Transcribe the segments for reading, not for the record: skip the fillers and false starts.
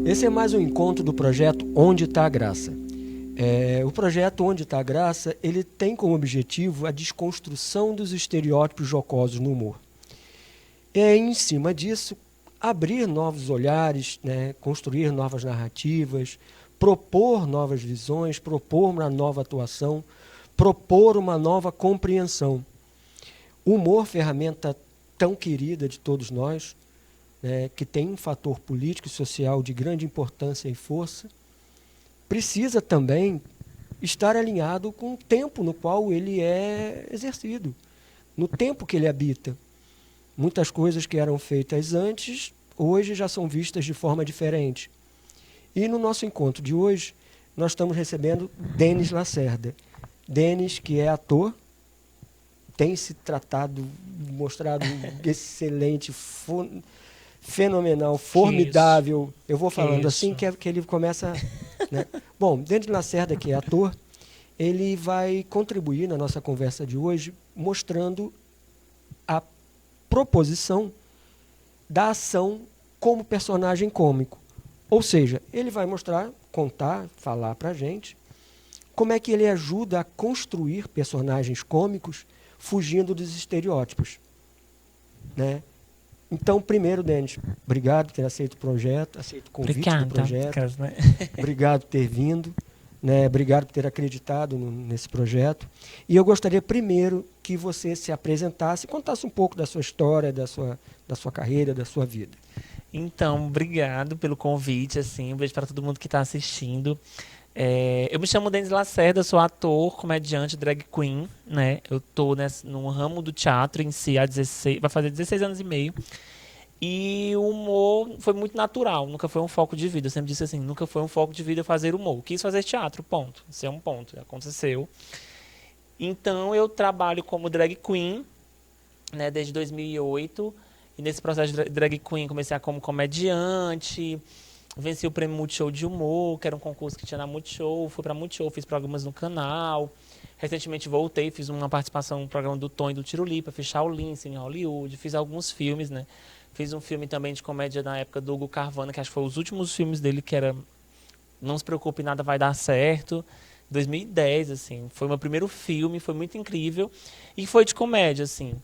Esse é mais um encontro do projeto Onde Está a Graça. O projeto Onde Está a Graça, ele tem como objetivo a desconstrução dos estereótipos jocosos no humor. Em cima disso, abrir novos olhares, né, construir novas narrativas, propor novas visões, propor uma nova atuação, propor uma nova compreensão. O humor, ferramenta tão querida de todos nós, né, que tem um fator político e social de grande importância e força, precisa também estar alinhado com o tempo no qual ele é exercido, no tempo que ele habita. Muitas coisas que eram feitas antes, hoje já são vistas de forma diferente. E no nosso encontro de hoje, nós estamos recebendo Denis Lacerda. Denis, que é ator, tem se tratado, mostrado excelente, fenomenal, formidável. Eu vou falando assim que ele começa... Né? Bom, Denis Lacerda, que é ator, ele vai contribuir na nossa conversa de hoje mostrando a proposição da ação como personagem cômico. Ou seja, ele vai mostrar, contar, falar para a gente como é que ele ajuda a construir personagens cômicos fugindo dos estereótipos. Né? Então, primeiro, Denis, obrigado por ter aceito o projeto, aceito o convite do projeto. Né? Obrigado por ter vindo. Né? Obrigado por ter acreditado nesse projeto. E eu gostaria primeiro que você se apresentasse e contasse um pouco da sua história, da sua carreira, da sua vida. Então, obrigado pelo convite. Assim, um beijo para todo mundo que está assistindo. Eu me chamo Denis Lacerda, sou ator, comediante, drag queen. Né? Eu estou no ramo do teatro em si há 16, vai fazer 16 anos e meio. E o humor foi muito natural, nunca foi um foco de vida. Eu sempre disse assim, nunca foi um foco de vida fazer humor. Quis fazer teatro, ponto. Isso é um ponto, aconteceu. Então eu trabalho como drag queen, né, desde 2008. E nesse processo de drag queen comecei como comediante, venci o prêmio Multishow de humor, que era um concurso que tinha na Multishow. Fui para Multishow, fiz programas no canal. Recentemente voltei, fiz uma participação no programa do Tom e do Tirulipa, fiz Shaolin, em Hollywood, fiz alguns filmes, né? Fiz um filme também de comédia na época do Hugo Carvana, que acho que foi os últimos filmes dele, que era Não Se Preocupe, Nada Vai Dar Certo. 2010, assim. Foi o meu primeiro filme, foi muito incrível. E foi de comédia, assim.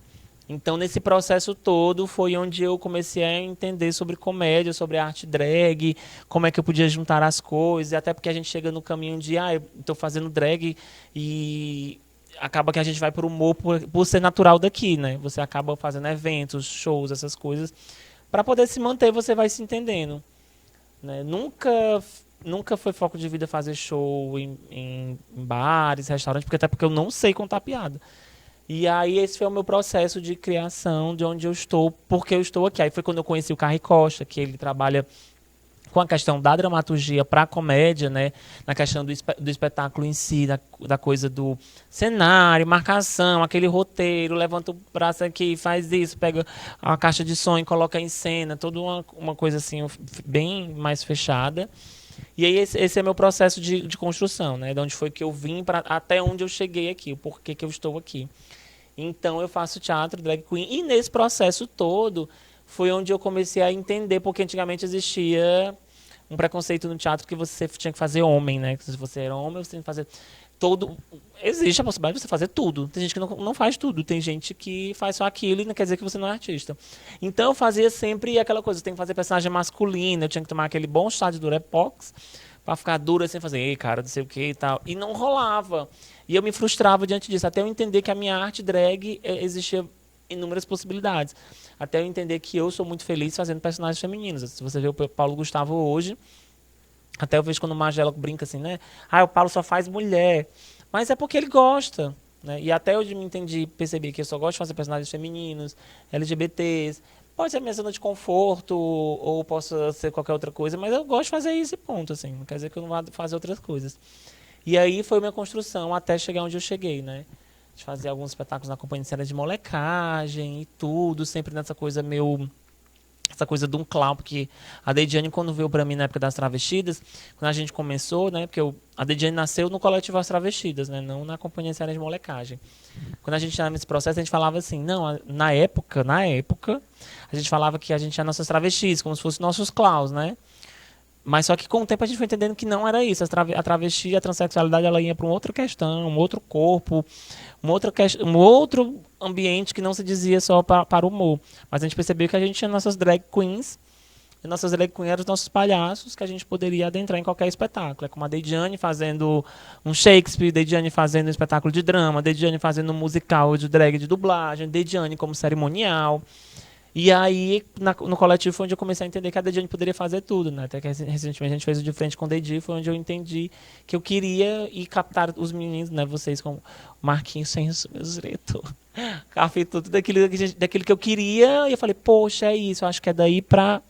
Então, nesse processo todo, foi onde eu comecei a entender sobre comédia, sobre arte drag, como é que eu podia juntar as coisas. Até porque a gente chega no caminho de, eu estou fazendo drag e... acaba que a gente vai para o humor por ser natural daqui, né? Você acaba fazendo eventos, shows, essas coisas. Para poder se manter, você vai se entendendo. Né? Nunca foi foco de vida fazer show em bares, restaurantes, até porque eu não sei contar piada. E aí esse foi o meu processo de criação, de onde eu estou, porque eu estou aqui. Aí foi quando eu conheci o Carri Costa, que ele trabalha com a questão da dramaturgia para a comédia, né? Na questão do espetáculo em si, da coisa do cenário, marcação, aquele roteiro, levanta o braço aqui, faz isso, pega a caixa de som e coloca em cena, toda uma coisa assim, bem mais fechada. E aí esse é meu processo de construção, né? De onde foi que eu vim até onde eu cheguei aqui, o porquê que eu estou aqui. Então eu faço teatro, drag queen, e nesse processo todo foi onde eu comecei a entender, porque antigamente existia um preconceito no teatro que você tinha que fazer homem, né? Se você era homem, você tinha que fazer todo... Existe a possibilidade de você fazer tudo. Tem gente que não faz tudo. Tem gente que faz só aquilo e não quer dizer que você não é artista. Então eu fazia sempre aquela coisa, eu tenho que fazer personagem masculino, eu tinha que tomar aquele bom chá de Durepox pra ficar dura sem fazer, ei, cara, não sei o que e tal. E não rolava. E eu me frustrava diante disso, até eu entender que a minha arte drag existia inúmeras possibilidades. Até eu entender que eu sou muito feliz fazendo personagens femininos. Se você vê o Paulo Gustavo hoje, até eu vejo quando o Magela brinca assim, né? O Paulo só faz mulher. Mas é porque ele gosta. Né? E até hoje me entendi, percebi que eu só gosto de fazer personagens femininos, LGBTs. Pode ser minha zona de conforto, ou possa ser qualquer outra coisa, mas eu gosto de fazer isso e ponto. Assim. Não quer dizer que eu não vá fazer outras coisas. E aí foi minha construção até chegar onde eu cheguei, né? De fazer alguns espetáculos na companhia de cena de molecagem e tudo, sempre nessa coisa essa coisa de um clown, porque a Deidiane, quando veio pra mim na época das travestidas, quando a gente começou, né, porque a Deidiane nasceu no coletivo As Travestidas, né, não na companhia de cena de molecagem. Quando a gente estava nesse processo, a gente falava assim, não, na época, a gente falava que a gente tinha nossas travestis, como se fossem nossos clowns, né? Mas só que com o tempo a gente foi entendendo que não era isso. A travesti, a transexualidade, ela ia para uma outra questão, um outro corpo, um outro ambiente que não se dizia só para o humor. Mas a gente percebeu que a gente tinha nossas drag queens, e nossas drag queens eram os nossos palhaços, que a gente poderia adentrar em qualquer espetáculo. É como a Deidiane fazendo um Shakespeare, Deidiane fazendo um espetáculo de drama, Deidiane fazendo um musical de drag de dublagem, Deidiane como cerimonial. E aí, no coletivo foi onde eu comecei a entender que a Deidiane poderia fazer tudo, né? Até que recentemente a gente fez o De Frente com o Deidi, foi onde eu entendi que eu queria ir captar os meninos, né? Vocês como Marquinhos sem meus direitos. Café, tudo daquilo que eu queria. E eu falei, poxa, é isso, eu acho que é daí pra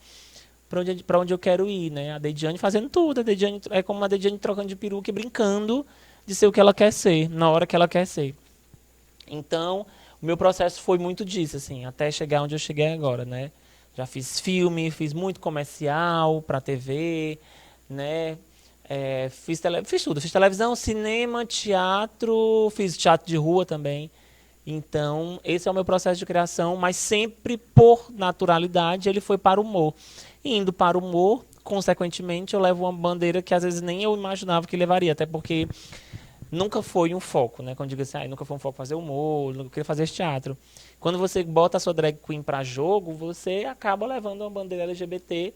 onde eu quero ir, né? A Deidiane fazendo tudo. A Deidiane, é como a Deidiane trocando de peruca e brincando de ser o que ela quer ser, na hora que ela quer ser. Então, o meu processo foi muito disso, assim, até chegar onde eu cheguei agora, né? Já fiz filme, fiz muito comercial para TV, né? Fiz tudo, fiz televisão, cinema, teatro, fiz teatro de rua também. Então, esse é o meu processo de criação, mas sempre por naturalidade ele foi para o humor. E indo para o humor, consequentemente, eu levo uma bandeira que às vezes nem eu imaginava que levaria, até porque nunca foi um foco, né? Quando eu digo assim, nunca foi um foco fazer humor, nunca queria fazer esse teatro. Quando você bota a sua drag queen para jogo, você acaba levando uma bandeira LGBT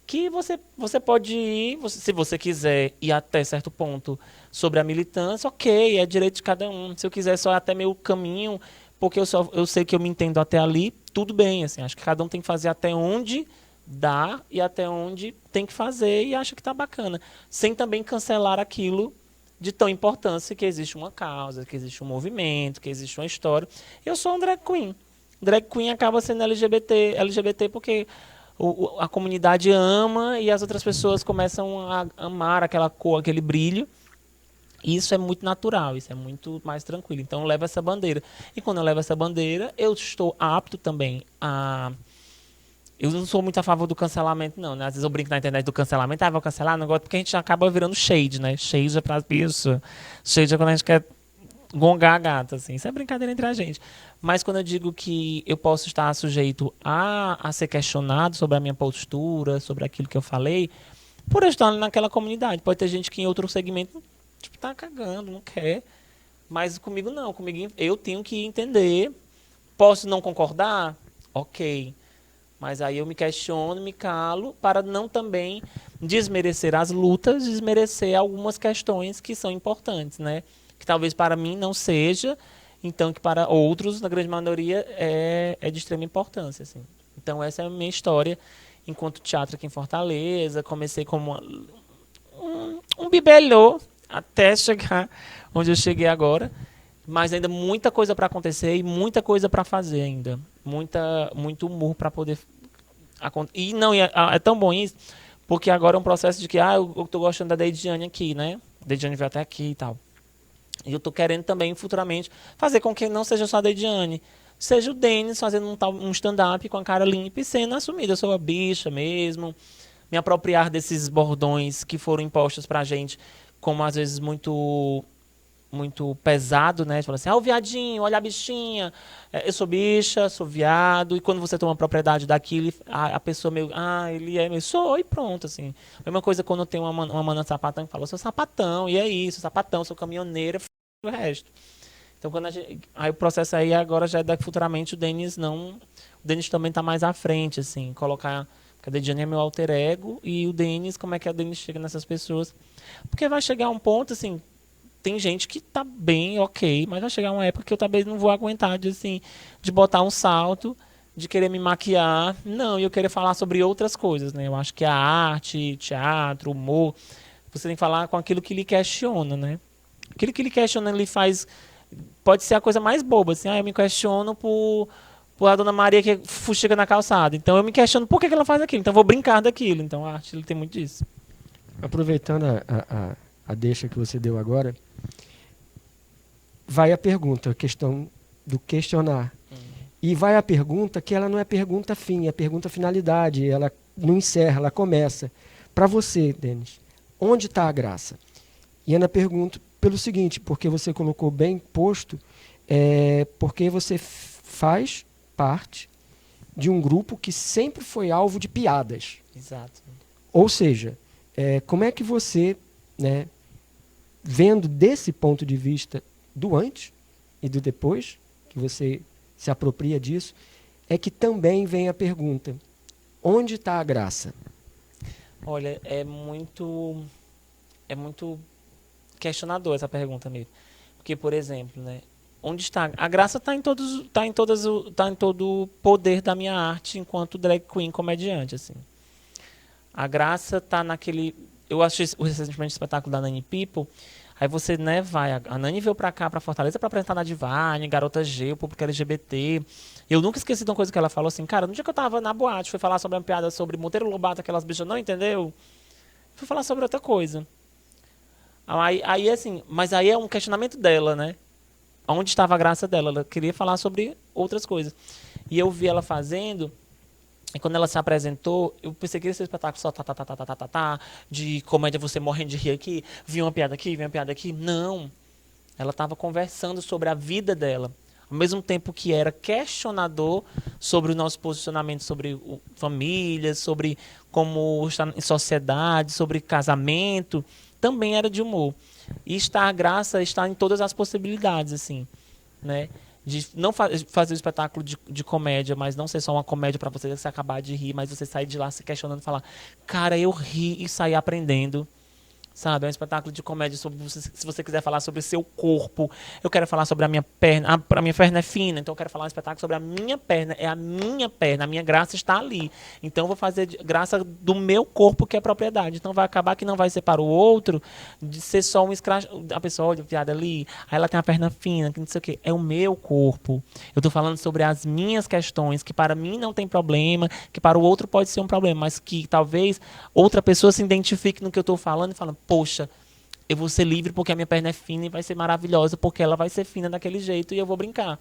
que você pode ir, se você quiser ir até certo ponto sobre a militância, ok, é direito de cada um. Se eu quiser só até meio caminho, porque eu sei que eu me entendo até ali, tudo bem, assim, acho que cada um tem que fazer até onde dá e até onde tem que fazer e acho que tá bacana, sem também cancelar aquilo de tão importância que existe uma causa, que existe um movimento, que existe uma história. Eu sou um drag queen. Drag queen acaba sendo LGBT porque a comunidade ama e as outras pessoas começam a amar aquela cor, aquele brilho. E isso é muito natural, isso é muito mais tranquilo. Então eu levo essa bandeira. E quando eu levo essa bandeira, eu estou apto também a... Eu não sou muito a favor do cancelamento, não, né? Às vezes eu brinco na internet do cancelamento, vou cancelar, não gosto, porque a gente acaba virando shade, né? Shade é pra isso. Shade é quando a gente quer gongar a gata, assim. Isso é brincadeira entre a gente. Mas quando eu digo que eu posso estar sujeito a ser questionado sobre a minha postura, sobre aquilo que eu falei, por eu estar naquela comunidade. Pode ter gente que em outro segmento, tipo, tá cagando, não quer. Mas comigo não. Comigo eu tenho que entender. Posso não concordar? Ok. Mas aí eu me questiono, me calo, para não também desmerecer as lutas, desmerecer algumas questões que são importantes, né? Que talvez para mim não seja, então que para outros, na grande maioria, é de extrema importância, assim. Então essa é a minha história enquanto teatro aqui em Fortaleza. Comecei como um bibelô até chegar onde eu cheguei agora. Mas ainda muita coisa para acontecer e muita coisa para fazer ainda. Muito humor para poder acontecer. E não, é tão bom isso, porque agora é um processo de que, eu tô gostando da Deidiane aqui, né? A Deidiane veio até aqui e tal. E eu tô querendo também, futuramente, fazer com que não seja só a Deidiane, seja o Denis fazendo um stand-up com a cara limpa e sendo assumido. Eu sou a bicha mesmo. Me apropriar desses bordões que foram impostos pra gente, como às vezes muito pesado, né? Fala assim, o viadinho, olha a bichinha. Eu sou bicha, sou viado. E quando você toma propriedade daquilo, a pessoa meio, ele é meio, sou, e pronto, assim. Mesma coisa quando tem uma mana sapatão que fala, sou sapatão, e é isso, sou caminhoneira, o resto. Então, aí o processo aí agora já é daqui futuramente o Denis não... O Denis também tá mais à frente, assim, colocar... Porque a Deidiane é meu alter ego, e o Denis, como é que a Denis chega nessas pessoas? Porque vai chegar um ponto, assim, tem gente que tá bem, ok, mas vai chegar uma época que eu talvez não vou aguentar de botar um salto, de querer me maquiar. Não, e eu querer falar sobre outras coisas, né? Eu acho que a arte, teatro, humor, você tem que falar com aquilo que lhe questiona, né? Aquilo que lhe questiona, ele faz... Pode ser a coisa mais boba, assim, eu me questiono por a Dona Maria que fuxica na calçada. Então eu me questiono por que ela faz aquilo. Então eu vou brincar daquilo. Então a arte ele tem muito disso. Aproveitando a deixa que você deu agora, vai a pergunta, a questão do questionar. E vai a pergunta que ela não é pergunta fim, é pergunta finalidade. Ela não encerra, ela começa. Para você, Denis, onde está a graça? E Ana pergunta pelo seguinte, porque você colocou bem posto, porque você faz parte de um grupo que sempre foi alvo de piadas. Exato. Ou seja, como é que você, né, vendo desse ponto de vista do antes e do depois, que você se apropria disso, é que também vem a pergunta: onde está a graça? Olha, é muito questionador essa pergunta mesmo. Porque, por exemplo, né, onde está? A graça está em todo o poder da minha arte enquanto drag queen comediante, assim. A graça está naquele. Eu assisti recentemente o espetáculo da Nani People. Aí você, né, vai. A Nani veio pra cá, pra Fortaleza, pra apresentar na Divine, Garota G, o público LGBT. Eu nunca esqueci de uma coisa que ela falou assim, cara, no dia que eu tava na boate, fui falar sobre uma piada sobre Monteiro Lobato, aquelas bichas não entendeu? Fui falar sobre outra coisa. Aí assim, mas aí é um questionamento dela, né? Onde estava a graça dela? Ela queria falar sobre outras coisas. E eu vi ela fazendo. E quando ela se apresentou, eu pensei que esse espetáculo só de comédia, você morrendo de rir aqui, vi uma piada aqui, vi uma piada aqui. Não. Ela estava conversando sobre a vida dela. Ao mesmo tempo que era questionador sobre o nosso posicionamento sobre família, sobre como estar em sociedade, sobre casamento, também era de humor. E a graça está em todas as possibilidades, assim, né? De não fazer o espetáculo de comédia, mas não ser só uma comédia para você se acabar de rir, mas você sair de lá se questionando e falar, cara, eu ri e saí aprendendo. Sabe, é um espetáculo de comédia sobre se você quiser falar sobre o seu corpo. Eu quero falar sobre a minha perna. A minha perna é fina, então eu quero falar um espetáculo sobre a minha perna. É a minha perna, a minha graça está ali. Então eu vou fazer graça do meu corpo, que é propriedade. Então vai acabar que não vai ser para o outro de ser só um escracho. A pessoa, olha, piada ali, aí ela tem a perna fina, que não sei o quê. É o meu corpo. Eu estou falando sobre as minhas questões, que para mim não tem problema, que para o outro pode ser um problema, mas que talvez outra pessoa se identifique no que eu estou falando e fala, poxa, eu vou ser livre porque a minha perna é fina e vai ser maravilhosa porque ela vai ser fina daquele jeito e eu vou brincar,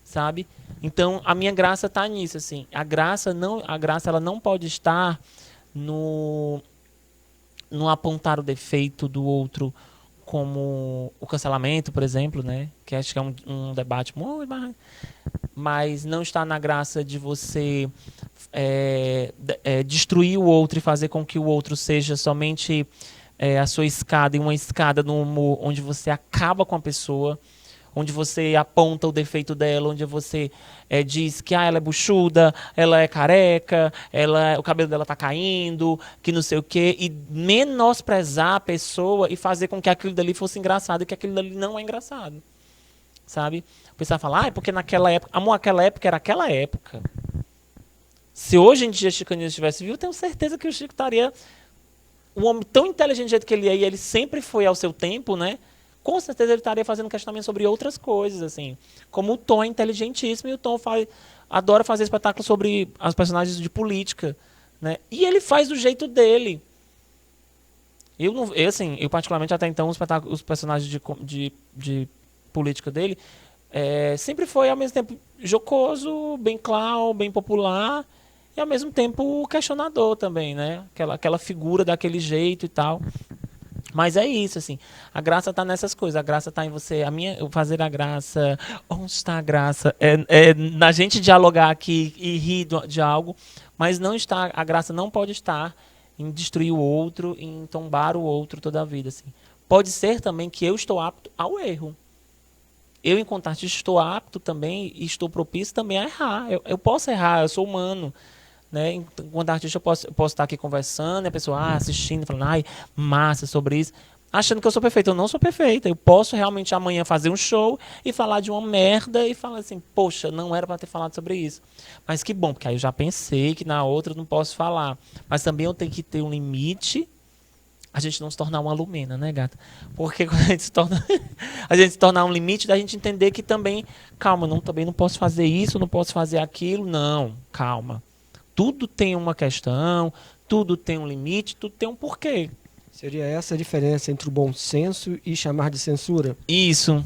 sabe? Então a minha graça está nisso, assim. A graça ela não pode estar no apontar o defeito do outro, como o cancelamento, por exemplo, né? Que acho que é um debate muito, mas não está na graça de você destruir o outro e fazer com que o outro seja somente a sua escada, e uma escada no humor onde você acaba com a pessoa, onde você aponta o defeito dela, onde você diz que ela é buchuda, ela é careca, o cabelo dela tá caindo, que não sei o quê, e menosprezar a pessoa e fazer com que aquilo dali fosse engraçado e que aquilo dali não é engraçado, sabe? O pessoal fala, é porque naquela época, amor, aquela época era aquela época. Se hoje em dia Chico Anísio estivesse vivo, eu tenho certeza que o Chico estaria um homem tão inteligente do jeito que ele é, e ele sempre foi ao seu tempo, né? Com certeza ele estaria fazendo questionamento sobre outras coisas, assim. Como o Tom é inteligentíssimo, e o Tom adora fazer espetáculo sobre as personagens de política, né? E ele faz do jeito dele. Eu particularmente, até então, os personagens de política dele sempre foi, ao mesmo tempo, jocoso, bem claro, bem popular, e ao mesmo tempo questionador também, né? Aquela figura daquele jeito e tal. Mas é isso, assim. A graça está nessas coisas. A graça está em você. Eu fazer a graça. Onde está a graça? Na gente dialogar aqui e rir de algo, mas não está. A graça não pode estar em destruir o outro, em tombar o outro toda a vida, assim. Pode ser também que eu estou apto ao erro. Eu, enquanto artista, estou apto também e estou propício também a errar. Eu posso errar, eu sou humano. Né? Enquanto artista, eu posso estar aqui conversando, e a pessoa assistindo, falando, ai, massa sobre isso, achando que eu sou perfeito. Eu não sou perfeita. Eu posso realmente amanhã fazer um show e falar de uma merda e falar assim, poxa, não era para ter falado sobre isso. Mas que bom, porque aí eu já pensei que na outra eu não posso falar. Mas também eu tenho que ter um limite. A gente não se tornar uma Lumena, né, gata? Porque quando a gente se tornar um limite, da gente entender que também, calma, também não posso fazer isso, não posso fazer aquilo. Não, calma. Tudo tem uma questão, tudo tem um limite, tudo tem um porquê. Seria essa a diferença entre o bom senso e chamar de censura? Isso.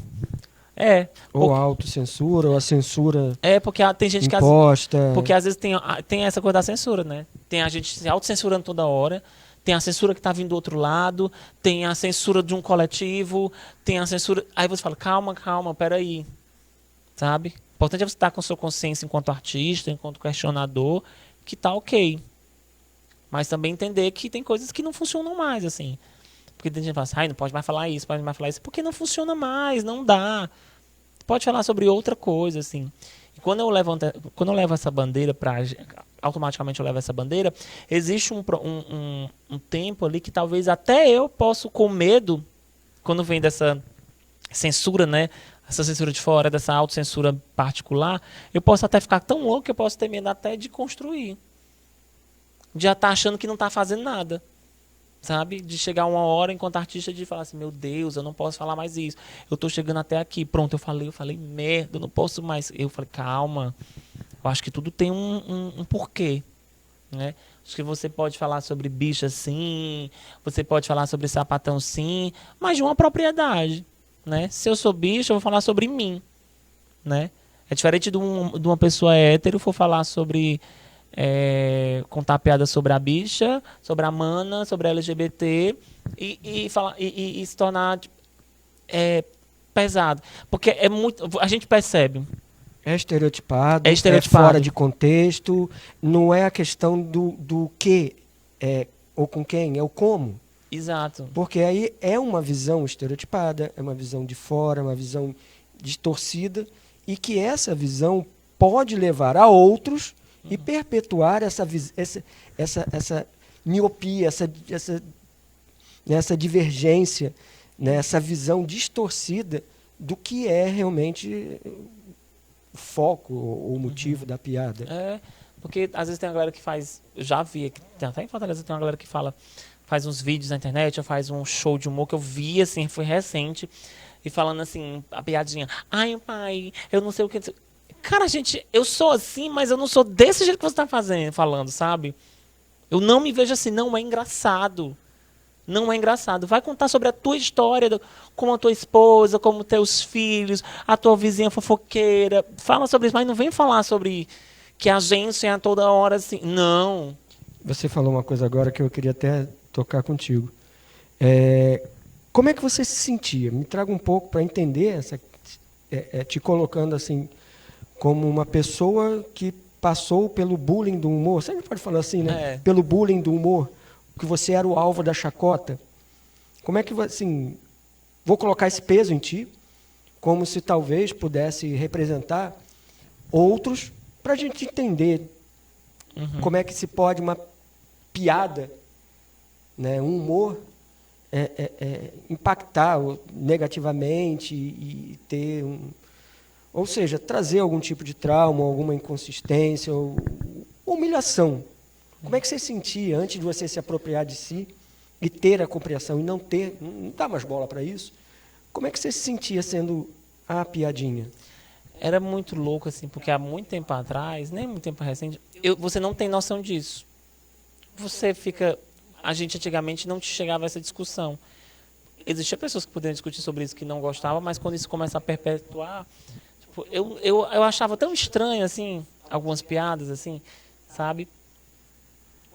Ou a autocensura, ou a censura porque tem gente imposta. Porque às vezes tem essa coisa da censura, né? Tem a gente se autocensurando toda hora, tem a censura que está vindo do outro lado, tem a censura de um coletivo, tem a censura... Aí você fala, calma, peraí. Sabe? O importante é você estar com a sua consciência enquanto artista, enquanto questionador, que tá ok. Mas também entender que tem coisas que não funcionam mais, assim. Porque tem gente que fala assim, ai, não pode mais falar isso, pode mais falar isso. Porque não funciona mais, não dá. Pode falar sobre outra coisa, assim. E quando eu levo essa bandeira automaticamente eu levo essa bandeira, existe um tempo ali que talvez até eu possa, com medo, quando vem dessa censura, né? Essa censura de fora, dessa autocensura particular, eu posso até ficar tão louco que eu posso ter medo até de construir. De já estar achando que não está fazendo nada. Sabe? De chegar uma hora enquanto artista de falar assim, meu Deus, eu não posso falar mais isso. Eu tô chegando até aqui. Pronto, eu falei, merda, eu não posso mais. Eu falei, calma. Eu acho que tudo tem um porquê. Né? Acho que você pode falar sobre bicha sim, você pode falar sobre sapatão sim, mas de uma propriedade. Né? Se eu sou bicha, eu vou falar sobre mim. Né? É diferente de uma pessoa hétero for falar sobre... contar piada sobre a bicha, sobre a mana, sobre a LGBT e se tornar pesado. Porque é muito. A gente percebe. É estereotipado, É estereotipado. Fora de contexto, não é a questão do que ou com quem, é o como. Exato. Porque aí é uma visão estereotipada, é uma visão de fora, uma visão distorcida, e que essa visão pode levar a outros e perpetuar essa miopia, essa divergência, né, essa visão distorcida do que é realmente o foco ou o motivo da piada. Porque às vezes tem uma galera que faz, eu já vi, até em Fortaleza tem uma galera que faz uns vídeos na internet, ou faz um show de humor que eu vi, assim, foi recente, e falando assim, a piadinha, ai pai, eu não sei o que... Cara, gente, eu sou assim, mas eu não sou desse jeito que você está falando, sabe? Eu não me vejo assim, não é engraçado. Não é engraçado. Vai contar sobre a tua história, como a tua esposa, como teus filhos, a tua vizinha fofoqueira. Fala sobre isso, mas não vem falar sobre que a gente é toda hora assim. Não. Você falou uma coisa agora que eu queria até tocar contigo. Como é que você se sentia? Me traga um pouco para entender, te colocando assim... como uma pessoa que passou pelo bullying do humor. Você não pode falar assim, né? Pelo bullying do humor, que você era o alvo da chacota. Como é que, assim, vou colocar esse peso em ti, como se talvez pudesse representar outros, para a gente entender como é que se pode uma piada, né, um humor, impactar negativamente e ter ou seja, trazer algum tipo de trauma, alguma inconsistência, ou humilhação. Como é que você sentia antes de você se apropriar de si e ter a compreensão e não dar mais bola para isso? Como é que você se sentia sendo a piadinha? Era muito louco, assim, porque há muito tempo atrás, nem muito tempo recente, você não tem noção disso. A gente antigamente não chegava a essa discussão. Existiam pessoas que poderiam discutir sobre isso que não gostavam, mas quando isso começa a perpetuar... Eu achava tão estranho, assim, algumas piadas, assim, sabe?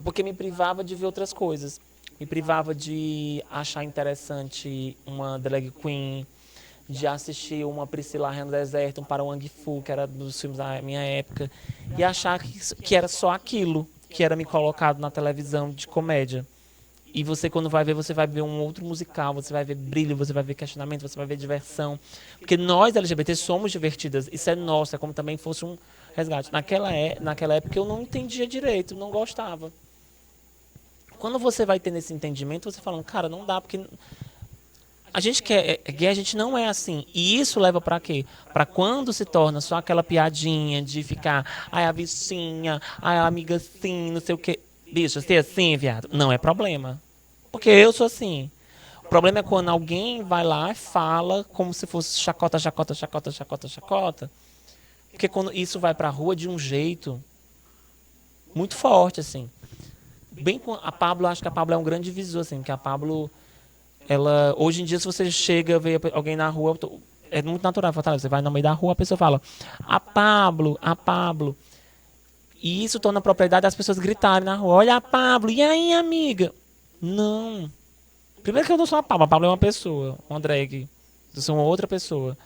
Porque me privava de ver outras coisas. Me privava de achar interessante uma drag queen, de assistir uma Priscila Rainha do Deserto, um Para o Wang Fu, que era dos filmes da minha época, e achar que era só aquilo que era me colocado na televisão de comédia. E você, quando vai ver, você vai ver um outro musical, você vai ver brilho, você vai ver questionamento, você vai ver diversão. Porque nós, LGBT, somos divertidas. Isso é nosso, é como também fosse um resgate. Naquela época eu não entendia direito, não gostava. Quando você vai tendo esse entendimento, você fala, cara, não dá, porque a gente que é gay, a gente não é assim. E isso leva para quê? Para quando se torna só aquela piadinha de ficar, ai, a vizinha, ai, a amiga assim, não sei o quê. Bicho, você é assim, viado? Não é problema. Porque eu sou assim. O problema é quando alguém vai lá e fala como se fosse chacota, chacota, chacota, chacota, chacota. Porque quando isso vai pra rua de um jeito muito forte, assim. Bem com a Pablo, acho que a Pablo é um grande divisor, assim, que a Pablo, ela, hoje em dia, se você chega, vê alguém na rua, é muito natural, você vai no meio da rua, a pessoa fala, a Pablo, a Pablo. E isso torna a propriedade das pessoas gritarem na rua, olha a Pablo, e aí, amiga? Não. Primeiro que eu não sou a Pablo é uma pessoa, uma drag. Eu sou uma outra pessoa.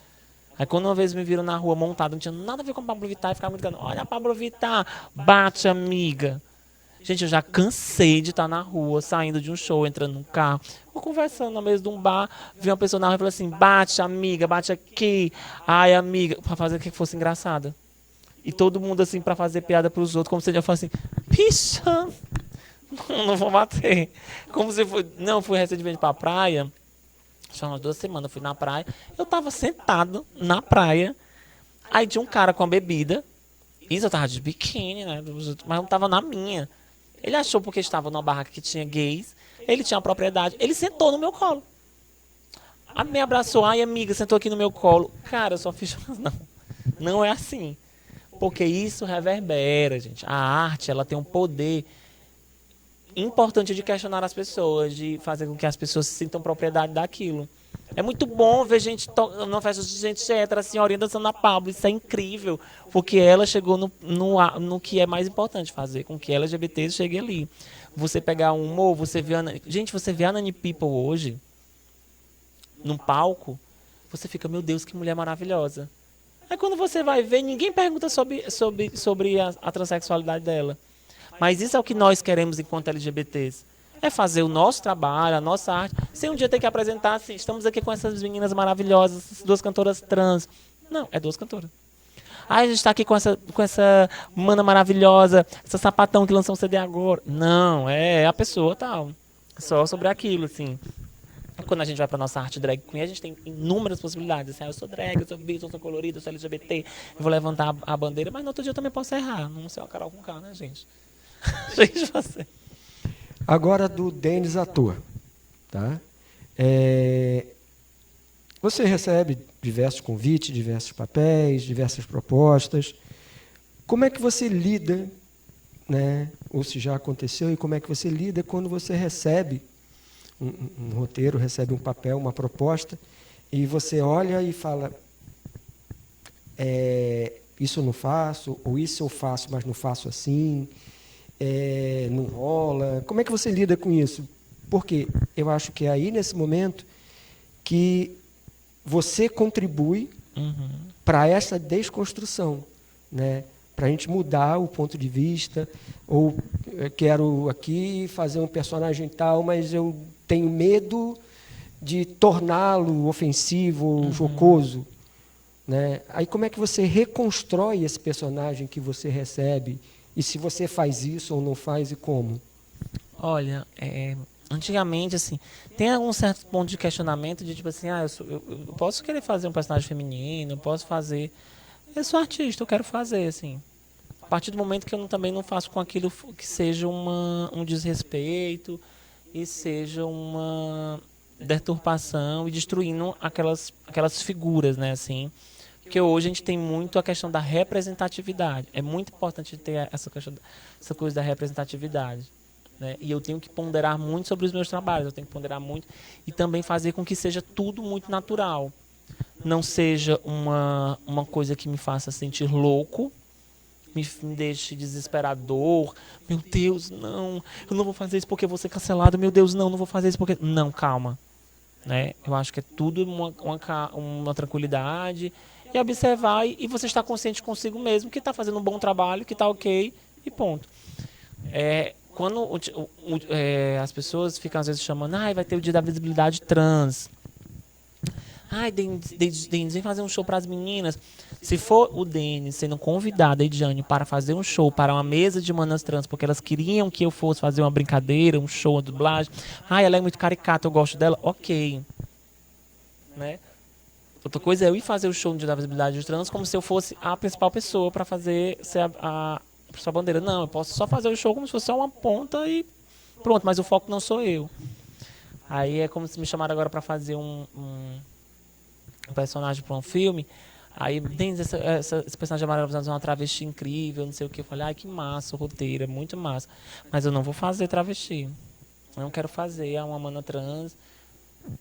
Aí quando uma vez me viram na rua montada, não tinha nada a ver com a Pablo Vittar, e ficava gritando, olha a Pablo Vittar, bate, amiga. Gente, eu já cansei de estar na rua, saindo de um show, entrando num carro, ou conversando na mesa de um bar, vi uma pessoa na rua e falou assim, bate, amiga, bate aqui. Ai, amiga, pra fazer que fosse engraçada. E todo mundo, assim, pra fazer piada pros outros, como se ele fosse assim, picha, não vou bater. Como se foi, não, fui recentemente pra praia, já umas 2 semanas, fui na praia, eu tava sentado na praia, aí tinha um cara com a bebida, isso eu tava de biquíni, né, mas eu tava na minha. Ele achou porque estava numa barraca que tinha gays, ele tinha propriedade, ele sentou no meu colo. Me abraçou, ai amiga, sentou aqui no meu colo. Cara, eu só fiz, não, não é assim. Porque isso reverbera, gente. A arte, ela tem um poder importante de questionar as pessoas, de fazer com que as pessoas se sintam propriedade daquilo. É muito bom ver gente numa festa de gente hétera, a senhorinha dançando na Pablo. Isso é incrível, porque ela chegou no que é mais importante, fazer com que LGBTs cheguem ali. Você pegar um humor, você vê gente, você vê a Nani People hoje, num palco, você fica, meu Deus, que mulher maravilhosa. Aí quando você vai ver, ninguém pergunta sobre a transexualidade dela. Mas isso é o que nós queremos enquanto LGBTs. É fazer o nosso trabalho, a nossa arte, sem um dia ter que apresentar assim, estamos aqui com essas meninas maravilhosas, essas 2 cantoras trans. Não, é 2 cantoras. Ah, a gente está aqui com essa mana maravilhosa, essa sapatão que lançou um CD agora. Não, é a pessoa tal. Só sobre aquilo, assim. Quando a gente vai para nossa arte drag queen, a gente tem inúmeras possibilidades. Assim, eu sou drag, eu sou bi, eu sou colorido, eu sou LGBT, eu vou levantar a bandeira, mas no outro dia eu também posso errar. Não sei uma Carol com K, né, gente? Gente, você. Agora do Denis ator. Tá? Você recebe diversos convites, diversos papéis, diversas propostas. Como é que você lida, né? Ou se já aconteceu, e como é que você lida quando você recebe um roteiro, recebe um papel, uma proposta, e você olha e fala, isso eu não faço, ou isso eu faço, mas não faço assim, não rola. Como é que você lida com isso? Porque eu acho que é aí, nesse momento, que você contribui para essa desconstrução, né? Para a gente mudar o ponto de vista, ou eu quero aqui fazer um personagem tal, mas eu tenho medo de torná-lo ofensivo, jocoso, né? Aí como é que você reconstrói esse personagem que você recebe? E se você faz isso ou não faz, e como? Olha, antigamente, assim, tem algum certo ponto de questionamento de tipo assim, eu posso querer fazer um personagem feminino, eu posso fazer... Eu sou artista, eu quero fazer, assim. A partir do momento que eu também não faço com aquilo que seja um desrespeito e seja uma deturpação e destruindo aquelas figuras, né, assim. Porque hoje a gente tem muito a questão da representatividade. É muito importante ter essa coisa da representatividade. Né? E eu tenho que ponderar muito sobre os meus trabalhos, eu tenho que ponderar muito e também fazer com que seja tudo muito natural. Não seja uma coisa que me faça sentir louco, me deixe desesperador. Meu Deus, não, eu não vou fazer isso porque eu vou ser cancelado. Meu Deus, não vou fazer isso porque... Não, calma. Né? Eu acho que é tudo uma tranquilidade e observar e você estar consciente consigo mesmo que está fazendo um bom trabalho, que está ok e ponto. Quando as pessoas ficam às vezes chamando, vai ter o dia da visibilidade trans. Denis, vem fazer um show para as meninas. Se for o Denis sendo convidado, a Ediane, para fazer um show para uma mesa de manas trans, porque elas queriam que eu fosse fazer uma brincadeira, um show, uma dublagem. Ela é muito caricata, eu gosto dela. Ok. Né? Outra coisa é eu ir fazer o show no dia da visibilidade trans como se eu fosse a principal pessoa para fazer ser a sua bandeira. Não, eu posso só fazer o show como se fosse só uma ponta e pronto, mas o foco não sou eu. Aí é como se me chamaram agora para fazer um personagem para um filme. Aí, Denis, esse personagem maravilhoso é uma travesti incrível, não sei o que. Eu falei, que massa o roteiro, é muito massa. Mas eu não vou fazer travesti. Eu não quero fazer uma mana trans.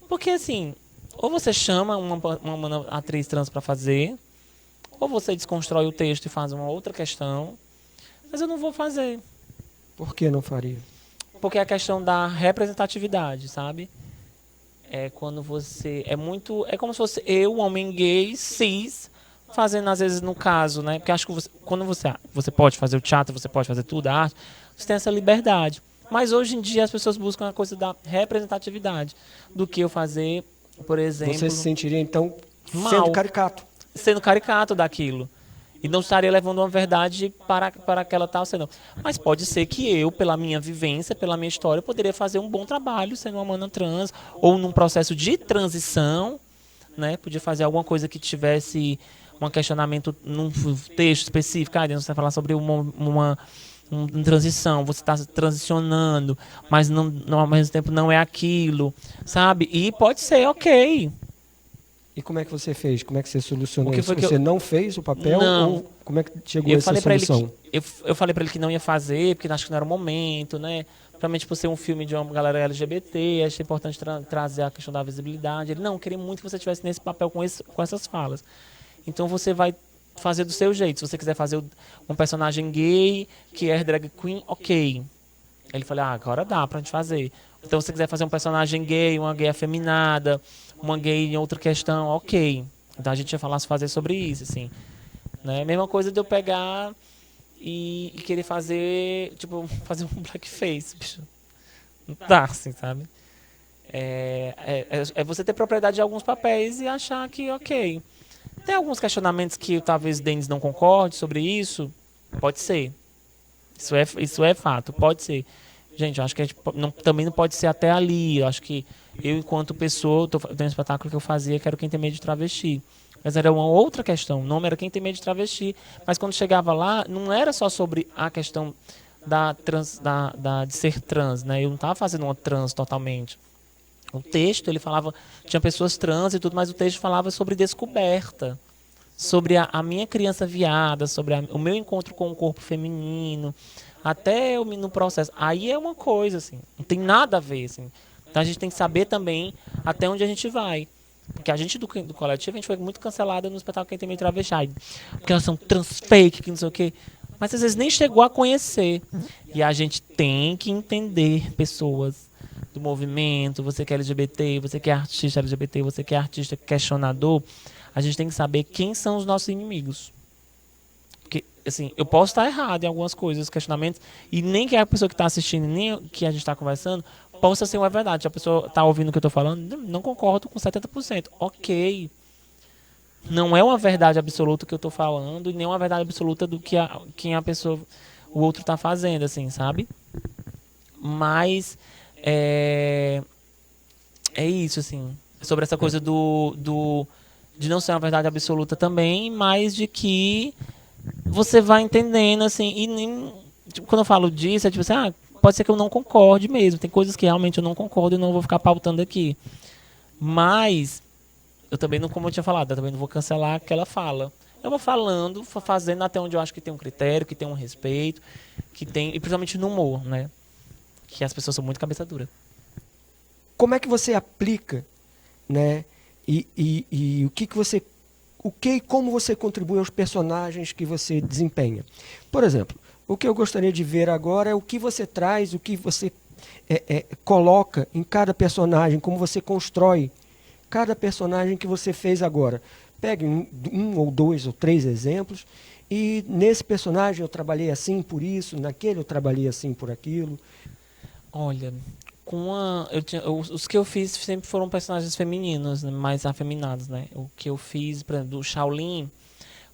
Porque, assim, ou você chama uma atriz trans para fazer, ou você desconstrói o texto e faz uma outra questão. Mas eu não vou fazer. Por que não faria? Porque é a questão da representatividade, sabe? É quando você... É como se fosse eu, um homem gay, cis, fazendo, às vezes, no caso, né? Porque acho que quando você pode fazer o teatro, você pode fazer tudo, a arte, você tem essa liberdade. Mas hoje em dia as pessoas buscam a coisa da representatividade, do que eu fazer, por exemplo, Você se sentiria, então, sendo mal, caricato. sendo caricato daquilo. E não estaria levando uma verdade para aquela tal cena. Mas pode ser que eu, pela minha vivência, pela minha história, poderia fazer um bom trabalho sendo uma mana trans, ou num processo de transição, né? Podia fazer alguma coisa que tivesse um questionamento num texto específico. Você vai falar sobre uma transição, você está transicionando, mas ao mesmo tempo não é aquilo, sabe? E pode ser ok. E como é que você fez? Como é que você solucionou isso? Que Você não fez o papel? Não. Ou como é que chegou a essa solução? Eu falei pra ele que não ia fazer, porque acho que não era o momento, né? Principalmente por ser um filme de uma galera LGBT, achei importante trazer a questão da visibilidade. Ele, não, eu queria muito que você tivesse nesse papel com essas falas. Então você vai fazer do seu jeito. Se você quiser fazer um personagem gay, que é drag queen, ok. Ele falou, agora dá pra gente fazer. Então se você quiser fazer um personagem gay, uma gay afeminada, uma gay em outra questão, ok. Então a gente ia fazer sobre isso, assim. Né? Mesma coisa de eu pegar e querer fazer, tipo, fazer um blackface, bicho. Não dá, assim, sabe? É você ter propriedade de alguns papéis e achar que, ok. Tem alguns questionamentos que talvez o Denis não concorde sobre isso? Pode ser. Isso é fato, pode ser. Gente, eu acho que também não pode ser até ali. Eu acho que eu, enquanto pessoa, tem um espetáculo que eu fazia que era o Quem Tem Medo de Travesti. Mas era uma outra questão. O nome era Quem Tem Medo de Travesti. Mas quando chegava lá, não era só sobre a questão de ser trans, né? Eu não estava fazendo uma trans totalmente. O texto, ele falava... Tinha pessoas trans e tudo, mas o texto falava sobre descoberta. Sobre a minha criança viada, sobre o meu encontro com o corpo feminino... Até eu no processo. Aí é uma coisa, assim. Não tem nada a ver, assim. Então a gente tem que saber também até onde a gente vai. Porque a gente do coletivo, a gente foi muito cancelada no espetáculo Quem Tem Medo de Travesti. Porque elas são transfake, que não sei o quê. Mas às vezes nem chegou a conhecer. E a gente tem que entender pessoas do movimento. Você que é LGBT, você que é artista LGBT, você que é artista questionador. A gente tem que saber quem são os nossos inimigos. Porque, assim, eu posso estar errado em algumas coisas, questionamentos, e nem que a pessoa que está assistindo, nem que a gente está conversando, possa ser uma verdade. Se a pessoa está ouvindo o que eu estou falando, não concordo com 70%. Ok. Não é uma verdade absoluta que eu estou falando, e nem uma verdade absoluta do que o outro está fazendo, assim, sabe? Mas, é isso, assim. Sobre essa coisa de não ser uma verdade absoluta também, mas de que você vai entendendo, assim, e nem, tipo, quando eu falo disso, é tipo assim, pode ser que eu não concorde mesmo, tem coisas que realmente eu não concordo e não vou ficar pautando aqui. Mas, eu também não, como eu tinha falado, eu também não vou cancelar aquela fala. Eu vou falando, fazendo até onde eu acho que tem um critério, que tem um respeito, que tem, e principalmente no humor, né? Que as pessoas são muito cabeça dura. Como é que você aplica, né? E o que você... como você contribui aos personagens que você desempenha. Por exemplo, o que eu gostaria de ver agora é o que você traz, o que você coloca em cada personagem, como você constrói cada personagem que você fez agora. Pegue um ou dois ou três exemplos e nesse personagem eu trabalhei assim por isso, naquele eu trabalhei assim por aquilo. Olha, os que eu fiz sempre foram personagens femininos, né, mais afeminados, né? O que eu fiz, por exemplo, do Shaolin,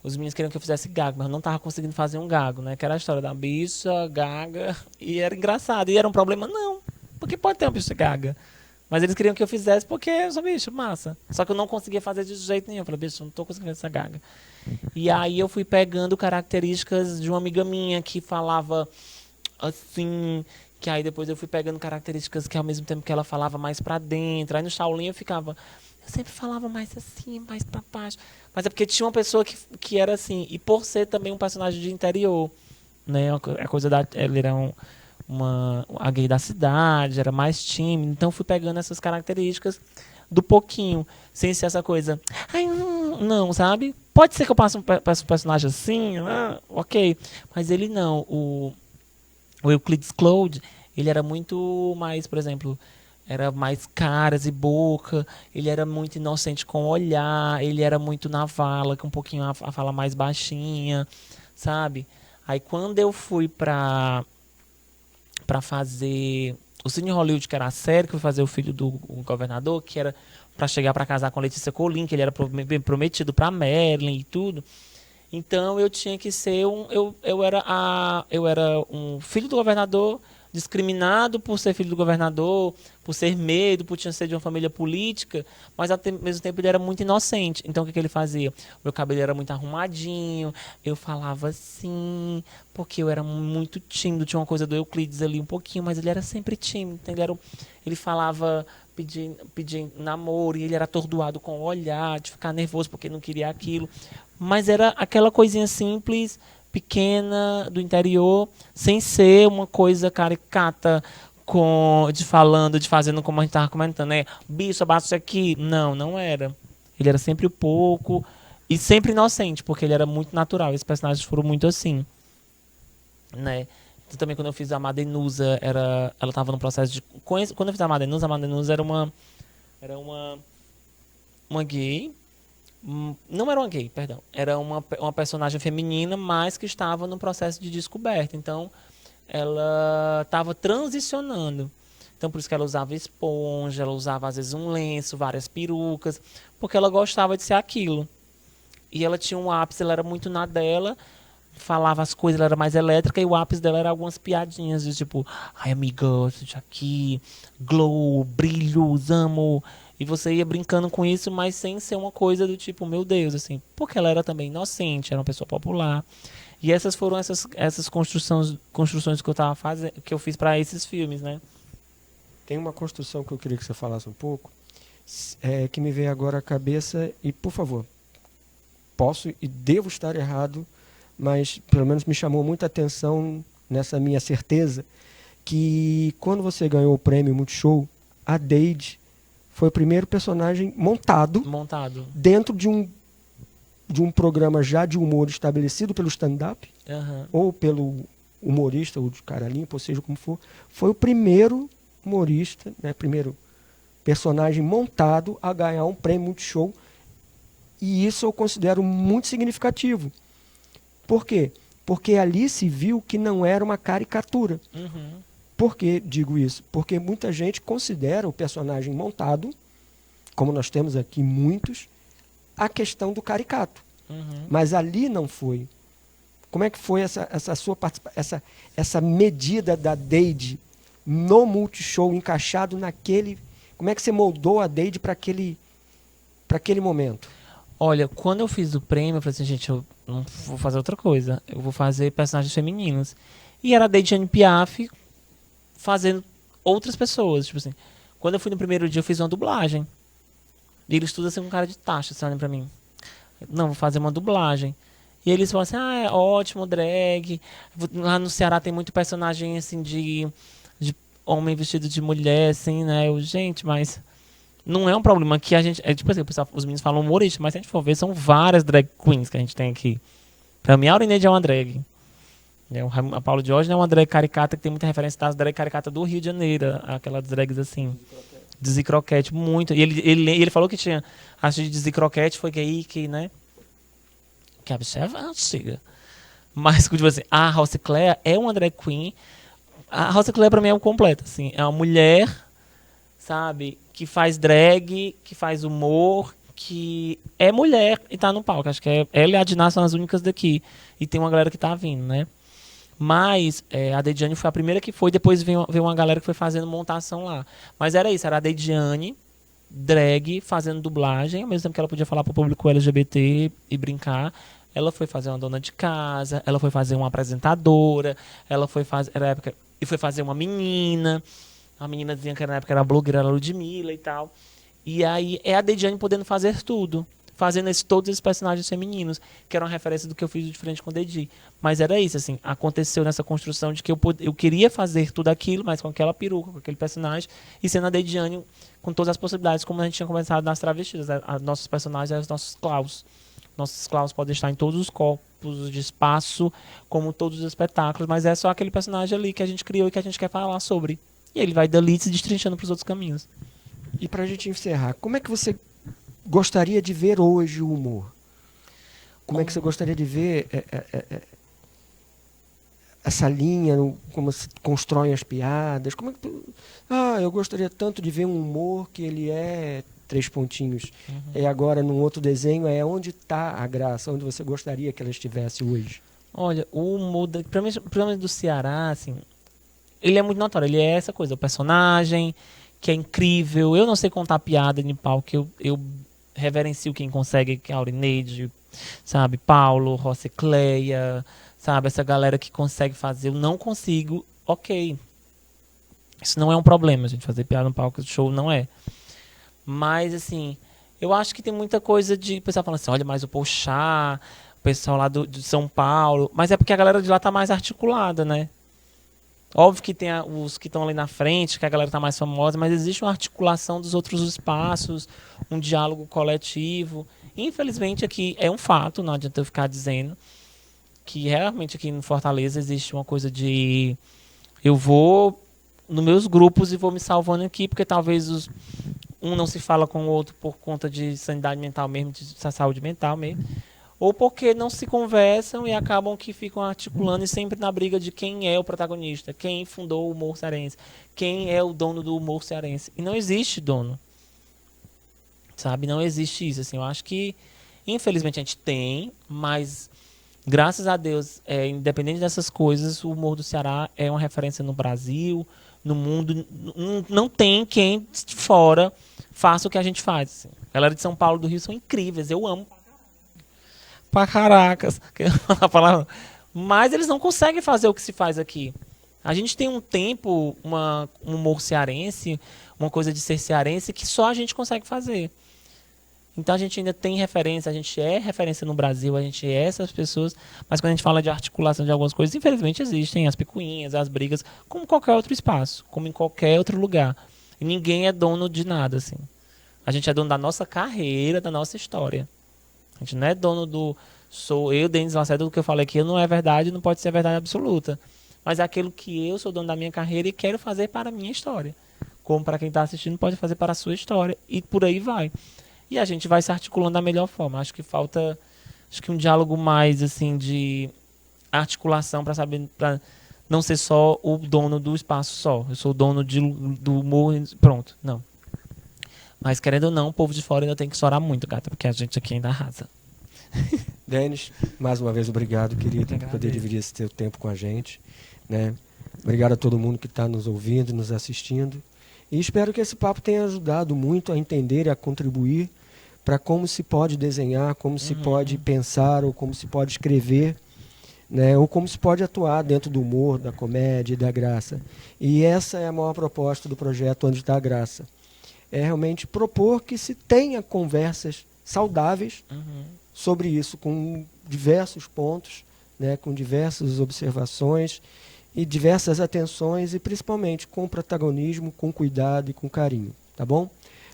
os meninos queriam que eu fizesse gago, mas eu não tava conseguindo fazer um gago, né? Que era a história da bicha, gaga, e era engraçado. E era um problema? Não, porque pode ter uma bicha gaga. Mas eles queriam que eu fizesse porque eu sou bicho, massa. Só que eu não conseguia fazer de jeito nenhum. Eu falei, bicho, eu não tô conseguindo fazer essa gaga. E aí eu fui pegando características de uma amiga minha que falava assim... Que aí depois eu fui pegando características que ao mesmo tempo que ela falava mais pra dentro. Aí no Shaolin eu sempre falava mais assim, mais pra baixo. Mas é porque tinha uma pessoa que era assim. E por ser também um personagem de interior, né? A coisa ele era a gay da cidade, era mais tímido. Então eu fui pegando essas características do pouquinho, sem ser essa coisa. Ai, não, sabe? Pode ser que eu passe um personagem assim, ok. Mas ele não. O Euclides Cloud, ele era muito mais, por exemplo, era mais caras e boca, ele era muito inocente com o olhar, ele era muito na vala, com um pouquinho a fala mais baixinha, sabe? Aí quando eu fui pra fazer o Cine Hollywood, que era a série, que eu fui fazer o filho do governador, que era pra chegar pra casar com a Letícia Colin, que ele era prometido pra Marilyn e tudo. Então eu tinha que ser eu era um filho do governador, discriminado por ser filho do governador, por ser medo, por tinha ser de uma família política, mas ao mesmo tempo ele era muito inocente. Então o que ele fazia? Meu cabelo era muito arrumadinho, eu falava assim, porque eu era muito tímido, tinha uma coisa do Euclides ali um pouquinho, mas ele era sempre tímido. Então ele falava pedindo namoro, e ele era atordoado com o olhar, de ficar nervoso porque não queria aquilo. Mas era aquela coisinha simples, pequena, do interior, sem ser uma coisa caricata, de fazendo como a gente estava comentando, né? Bicho, abaixo isso aqui. Não, não era. Ele era sempre pouco e sempre inocente, porque ele era muito natural. Esses personagens foram muito assim, né? Então, também quando eu fiz a Madenusa, ela estava no processo de... Quando eu fiz a Madenusa era uma gay. Não era uma gay, perdão. Era uma personagem feminina, mas que estava no processo de descoberta. Então, ela estava transicionando. Então, por isso que ela usava esponja, ela usava, às vezes, um lenço, várias perucas, porque ela gostava de ser aquilo. E ela tinha um ápice, ela era muito na dela, falava as coisas, ela era mais elétrica, e o ápice dela era algumas piadinhas, de tipo, ai, amiga, isso aqui, glow, brilhos, amo... E você ia brincando com isso, mas sem ser uma coisa do tipo, meu Deus, assim. Porque ela era também inocente, era uma pessoa popular. E essas foram essas construções que eu tava fazendo, que eu fiz para esses filmes, né? Tem uma construção que eu queria que você falasse um pouco, que me veio agora à cabeça, e por favor, posso e devo estar errado, mas pelo menos me chamou muita atenção nessa minha certeza, que quando você ganhou o prêmio Multishow, a Deide foi o primeiro personagem montado dentro de um programa já de humor estabelecido pelo stand-up, ou pelo humorista, ou de cara limpa, ou seja como for. Foi o primeiro humorista, né, primeiro personagem montado a ganhar um prêmio Multishow. E isso eu considero muito significativo. Por quê? Porque ali se viu que não era uma caricatura. Por que digo isso? Porque muita gente considera o personagem montado, como nós temos aqui muitos, a questão do caricato. Mas ali não foi. Como é que foi essa sua participação, essa medida da Deide no Multishow, encaixado naquele... Como é que você moldou a Deide para aquele momento? Olha, quando eu fiz o prêmio, eu falei assim, gente, eu não vou fazer outra coisa. Eu vou fazer personagens femininos. E era a Deide Piaf fazendo outras pessoas. Tipo assim, quando eu fui no primeiro dia, eu fiz uma dublagem. E eles tudo assim com cara de taxa, você olha pra mim. Não, vou fazer uma dublagem. E eles falam assim, é ótimo, drag. Lá no Ceará tem muito personagem, assim, de homem vestido de mulher, assim, né? Gente, mas não é um problema que a gente... tipo assim, os meninos falam humorista, mas se a gente for ver, são várias drag queens que a gente tem aqui. Pra mim, a Aurineide é uma drag. A Paulo Jorge é uma drag caricata que tem muita referência das drag caricata do Rio de Janeiro, aquelas drags assim, de Zicroquete, muito. E ele falou que tinha, acho que de Zicroquete foi gay, né? Que a bicha é antiga. Mas, tipo assim, a House Claire é uma drag queen. A House Claire pra mim é um completo, assim, é uma mulher, sabe, que faz drag, que faz humor, que é mulher e tá no palco. Acho que ela e a Diná são as únicas daqui. E tem uma galera que tá vindo, né? Mas a Deidiane foi a primeira que foi, depois veio uma galera que foi fazendo montação lá. Mas era isso, era a Deidiane, drag, fazendo dublagem, ao mesmo tempo que ela podia falar pro público LGBT e brincar. Ela foi fazer uma dona de casa, ela foi fazer uma apresentadora, ela foi fazer, foi fazer uma menina, a meninazinha que na época era blogueira, era Ludmilla e tal. E aí é a Deidiane podendo fazer tudo. Fazendo todos esses personagens femininos, que era uma referência do que eu fiz de frente com o Dedi. Mas era isso, assim, aconteceu nessa construção de que eu queria fazer tudo aquilo, mas com aquela peruca, com aquele personagem, e sendo a Dediane com todas as possibilidades, como a gente tinha começado nas travestidas. Nossos personagens, os nossos claus. Nossos claus podem estar em todos os corpos de espaço, como todos os espetáculos, mas é só aquele personagem ali que a gente criou e que a gente quer falar sobre. E ele vai dali se destrinchando para os outros caminhos. E para a gente encerrar, como é que você gostaria de ver hoje o humor? Como é que você gostaria de ver essa linha, como se constroem as piadas? Como é que eu gostaria tanto de ver um humor que ele é 3 pontinhos. E agora, num outro desenho, é onde está a graça, onde você gostaria que ela estivesse hoje? Olha, o humor, principalmente do Ceará, assim, ele é muito notório. Ele é essa coisa, o personagem, que é incrível. Eu não sei contar piada em palco, eu reverencio quem consegue, que é a Aurineide, sabe? Paulo, Rossicleia, sabe? Essa galera que consegue fazer. Eu não consigo, ok. Isso não é um problema, a gente fazer piada no palco do show não é. Mas, assim, eu acho que tem muita coisa de... O pessoal fala assim, olha, mas o Porchat, o pessoal lá de São Paulo... Mas é porque a galera de lá tá mais articulada, né? Óbvio que tem os que estão ali na frente, que a galera tá mais famosa, mas existe uma articulação dos outros espaços, um diálogo coletivo. Infelizmente, aqui é um fato, não adianta eu ficar dizendo, que realmente aqui em Fortaleza existe uma coisa de... Eu vou nos meus grupos e vou me salvando aqui, porque talvez um não se fala com o outro por conta de sanidade mental mesmo, de saúde mental mesmo, ou porque não se conversam e acabam que ficam articulando e sempre na briga de quem é o protagonista, quem fundou o humor cearense, quem é o dono do humor cearense. E não existe dono, sabe? Não existe isso. Assim, eu acho que, infelizmente, a gente tem, mas, graças a Deus, independente dessas coisas, o humor do Ceará é uma referência no Brasil, no mundo. Não tem quem de fora faça o que a gente faz. Assim. A galera de São Paulo, do Rio, são incríveis. Eu amo pra caracas. Mas eles não conseguem fazer o que se faz aqui. A gente tem um tempo, um humor cearense, uma coisa de ser cearense, que só a gente consegue fazer. Então a gente ainda tem referência, a gente é referência no Brasil, a gente é essas pessoas, mas quando a gente fala de articulação de algumas coisas, infelizmente existem as picuinhas, as brigas, como em qualquer outro espaço, como em qualquer outro lugar. E ninguém é dono de nada, assim. A gente é dono da nossa carreira, da nossa história. A gente não é dono do... Sou eu, Denis Lacerda, do que eu falei aqui, não é verdade, não pode ser verdade absoluta. Mas é aquilo que eu sou dono da minha carreira e quero fazer para a minha história. Como para quem está assistindo, pode fazer para a sua história. E por aí vai. E a gente vai se articulando da melhor forma. Acho que falta um diálogo mais assim de articulação para saber, para não ser só o dono do espaço só. Eu sou o dono do humor, pronto. Não. Mas querendo ou não, o povo de fora ainda tem que estourar muito, gata, porque a gente aqui ainda arrasa. Denis, mais uma vez obrigado, querido, por poder dividir esse teu tempo com a gente, né? Obrigado a todo mundo que está nos ouvindo, nos assistindo. E espero que esse papo tenha ajudado muito a entender e a contribuir para como se pode desenhar, como se pode pensar, ou como se pode escrever, né? Ou como se pode atuar dentro do humor, da comédia e da graça. E essa é a maior proposta do projeto Onde Está a Graça. É realmente propor que se tenha conversas saudáveis sobre isso, com diversos pontos, né? Com diversas observações e diversas atenções, e principalmente com protagonismo, com cuidado e com carinho, tá bom?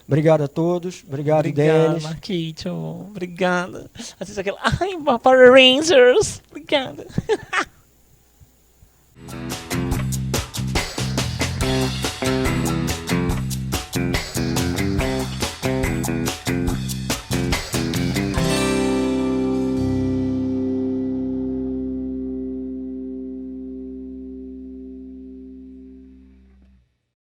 Obrigado a todos, obrigado Denis. Marquito, obrigada. Assista aquela, Power Rangers, obrigada.